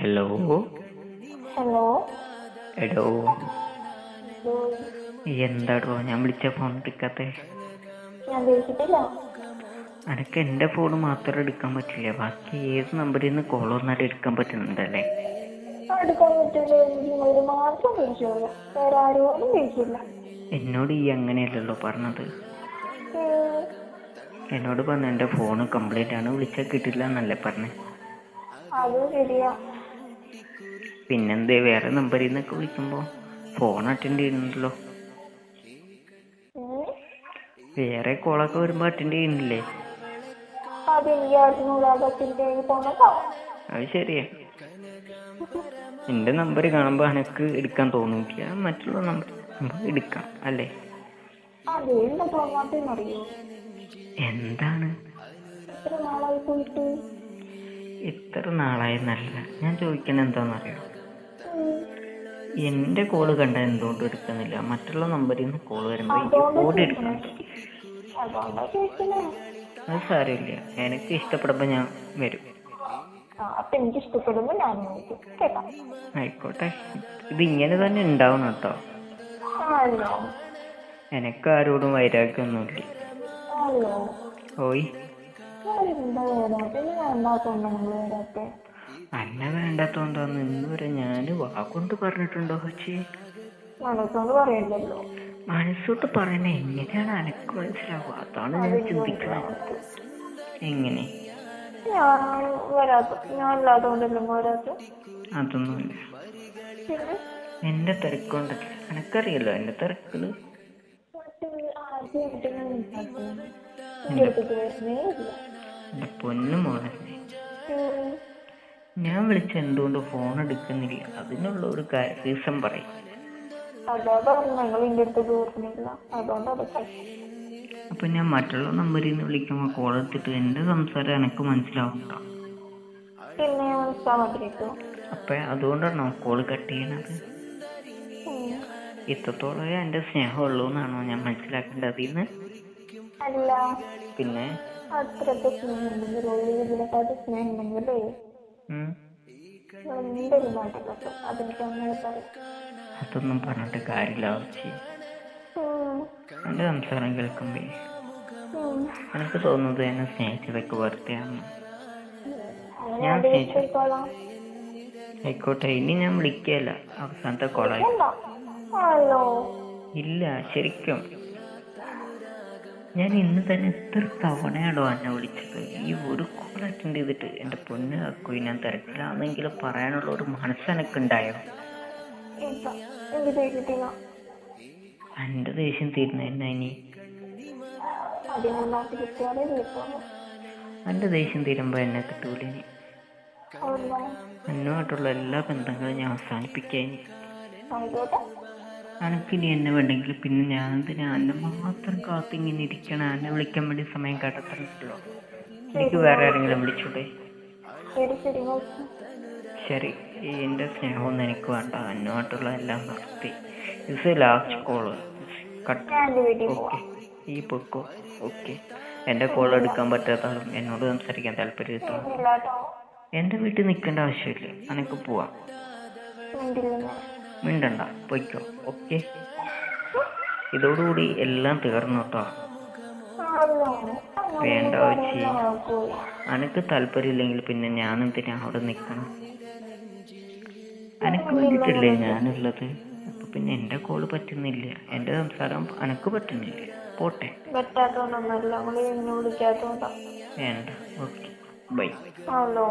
Hello. Hello. എടോ, എന്തോ? എന്താടോ ഞാൻ വിളിച്ച ഫോൺ എടുക്കാത്തെ? ഞാൻ വിളിച്ചിട്ടില്ല. അനക്ക് എൻ്റെ ഫോൺ മാത്രം എടുക്കാൻ പറ്റില്ല, ബാക്കി ഏത് നമ്പറിൽ നിന്ന് കോൾ വന്നാലും എടുക്കാൻ പറ്റുന്നുണ്ടല്ലേ? എടുക്കാൻ പറ്റില്ല. ഒരു മാസം വിളിച്ചോളൂ, വേറെ ആരോടും വിളിച്ചില്ല. എന്നോട് ഈ അങ്ങനെയല്ലല്ലോ പറഞ്ഞത്. എന്നോട് പറഞ്ഞ എൻ്റെ ഫോണ് കംപ്ലൈൻ്റ് ആണ്, വിളിച്ചാൽ കിട്ടില്ല എന്നല്ലേ പറഞ്ഞേ? അത് ശരിയാ. പിന്നെന്തേ വേറെ നമ്പറിൽ നിന്നൊക്കെ വിളിക്കുമ്പോൾ ഫോൺ അറ്റൻഡ് ചെയ്യുന്നുണ്ടല്ലോ? വേറെ കോളൊക്കെ വരുമ്പോൾ അറ്റൻഡ് ചെയ്യുന്നില്ലേ? അതെനിക്ക് അറിഞ്ഞൂടാത്തിന്റെ പോണതാ. അത് ശരിയാ. എൻ്റെ നമ്പർ കാണുമ്പോൾ എനക്ക് എടുക്കാൻ തോന്നില്ല, മറ്റുള്ള നമ്പർ എടുക്കാം അല്ലേ? അതെ, എന്താ തോന്നാത്തെന്നറിയോ? എന്താണ്? എത്ര നാളായി പോയിട്ട്? ഇത്ര നാളായെന്നല്ല ഞാൻ ചോദിക്കുന്നത്, എന്താണെന്നറിയോ? എൻ്റെ കോള് കണ്ടാൽ എന്തുകൊണ്ട് എടുക്കുന്നില്ല, മറ്റുള്ള നമ്പറിൽ നിന്ന് കോള് വരുമ്പോൾ ഈ കോഡ് എടുക്കുന്നുണ്ട്. അതുകൊണ്ടാ ചോദിക്കണേ. അത് സാരമില്ല, എനിക്ക് ഇഷ്ടപ്പെടുമ്പോൾ ഞാൻ വരും. അപ്പൊ എനിക്ക് ഇഷ്ടപ്പെടുമ്പോ ഞാൻ നോക്കും കേട്ടോ. ആയിക്കോട്ടെ, ഇതിങ്ങനെ തന്നെ ഉണ്ടാവണം കേട്ടോ. ഹലോ. എനക്ക് ആരോടും വൈരാഗ്യമൊന്നുമില്ല. ഹലോ. ഓയ്, എന്താ വരാത്തെ? വേണ്ടാത്തോണ്ടാ നിങ്ങൾ വരാത്തെ? അന്നെ വേണ്ടാത്തോണ്ടാന്ന് ഇന്ന് വരെ ഞാൻ വാഗൊണ്ട് പറഞ്ഞിട്ടുണ്ടോ ചേച്ചി? മനസ്സോണ്ട് പറയണ്ടല്ലോ. മനസ്സോട്ട് പറയുന്ന എങ്ങനെയാണ് എനക്ക് മനസ്സിലാവുക? അതാണ് ഞാൻ ചിന്തിക്കുന്നത്. എങ്ങനെ? ഞാൻ വരാത്ത, ഞാൻ അല്ലാത്തോണ്ടല്ലോ വരാത്ത. അതൊന്നുമില്ല, പിന്നെ എൻ്റെ തിരക്കൊണ്ടല്ല, എനക്കറിയല്ലോ എൻ്റെ തിരക്കുകള്. എൻ്റെ പൊന്നു മോനെ, ഞാൻ വിളിച്ച എന്തുകൊണ്ട് ഫോൺ എടുക്കുന്നില്ല? അതിനുള്ള ഒരു റീസൺ പറയും. അതാ പറഞ്ഞു, നിങ്ങൾ എൻ്റെ അടുത്ത് തീർന്നില്ല, അതുകൊണ്ട് അതൊക്കെ. അപ്പൊ ഞാൻ മറ്റുള്ള നമ്പറിൽ നിന്ന് വിളിക്കുമ്പോൾ കോൾ എടുത്തിട്ട് എൻ്റെ സംസാരം എനക്ക് മനസ്സിലാവുന്നുണ്ടോ? പിന്നെ മനസ്സിലാവാതിരിക്കോ? അപ്പൊ അതുകൊണ്ടാണോ കോള് കട്ട് ചെയ്യണത്? ഇത്രത്തോളം എൻ്റെ സ്നേഹമുള്ളൂ എന്നാണോ ഞാൻ മനസ്സിലാക്കേണ്ടത് ഇന്ന്? അല്ല, പിന്നെ അത്രയ്ക്ക് സ്നേഹം ഉണ്ടെങ്കിൽ, ഇതിനെക്കാട്ട് സ്നേഹം ഉണ്ടെങ്കിലേ എന്തൊരു നാട്ടിലൊക്കെ അതെനിക്ക് അങ്ങനെ പറയും. അതൊന്നും പറഞ്ഞിട്ട് കാര്യമില്ല ചേച്ചി. എൻ്റെ സംസാരം കേൾക്കുമ്പോ എനിക്ക് തോന്നുന്നത് എന്നെ സ്നേഹിച്ചതൊക്കെ വെറുതെയാണ്. ഞാൻ സ്നേഹിച്ചോളാം. ആയിക്കോട്ടെ, ഇനി ഞാൻ വിളിക്കുകയല്ല, അവസാനത്തെ കോളായി. ഹലോ. ഇല്ല, ശരിക്കും ഞാൻ ഇന്ന് തന്നെ എത്ര തവണയാണോ എന്നെ വിളിച്ചത്? ഈ ഒരു കോൾ അറ്റൻഡ് ചെയ്തിട്ട് എൻ്റെ പൊന്ന് ആക്കോ, ഞാൻ തിരക്കിലാണെങ്കിലും പറയാനുള്ള ഒരു മനസ്സെനക്കുണ്ടായോ? എൻ്റെ ദേഷ്യം തീരുന്ന എന്നാ ഇനി? എൻ്റെ ദേഷ്യം തീരുമ്പോൾ എന്നെ കിട്ടൂല ഇനി. എന്നോട്ടുള്ള എല്ലാ ബന്ധങ്ങളും ഞാൻ അവസാനിപ്പിക്കാൻ. അനക്കിനി എന്നെ വേണ്ടെങ്കിൽ പിന്നെ ഞാൻ എന്തിനാ എന്നെ മാത്രം കാത്തിങ്ങനെ ഇരിക്കണം? എന്നെ വിളിക്കാൻ വേണ്ടി സമയം കണ്ടെത്തണല്ലോ. എനിക്ക് വേറെ ആരെങ്കിലും വിളിച്ചൂടെ? ശരി, എൻ്റെ സ്നേഹമൊന്നും എനിക്ക് വേണ്ട, എന്നോട്ടുള്ള എല്ലാം നിർത്തി. ഇത് ലാസ്റ്റ് കോള്. ഓക്കെ, ഈ പൊക്കോ. ഓക്കെ, എൻ്റെ കോൾ എടുക്കാൻ പറ്റാത്തതും എന്നോട് സംസാരിക്കാൻ താല്പര്യത്തോളം എൻ്റെ വീട്ടിൽ നിൽക്കേണ്ട ആവശ്യമില്ല, എനിക്ക് പോവാം. മിണ്ടണ്ട, പൊയ്ക്കോ. ഓക്കെ, ഇതോടുകൂടി എല്ലാം തീർന്നു കേട്ടോ. വേണ്ട ചേച്ചി, അനക്ക് താല്പര്യമില്ലെങ്കിൽ പിന്നെ ഞാൻ എന്തിനാ അവിടെ നിൽക്കണം? അനക്ക് വേണ്ടിയിട്ടല്ലേ ഞാനുള്ളത്. അപ്പൊ പിന്നെ എൻ്റെ കോള് പറ്റുന്നില്ല, എൻ്റെ സംസാരം അനക്ക് പറ്റുന്നില്ല, പോട്ടെ. വേണ്ട, ഓക്കെ, ബൈ. ഹലോ.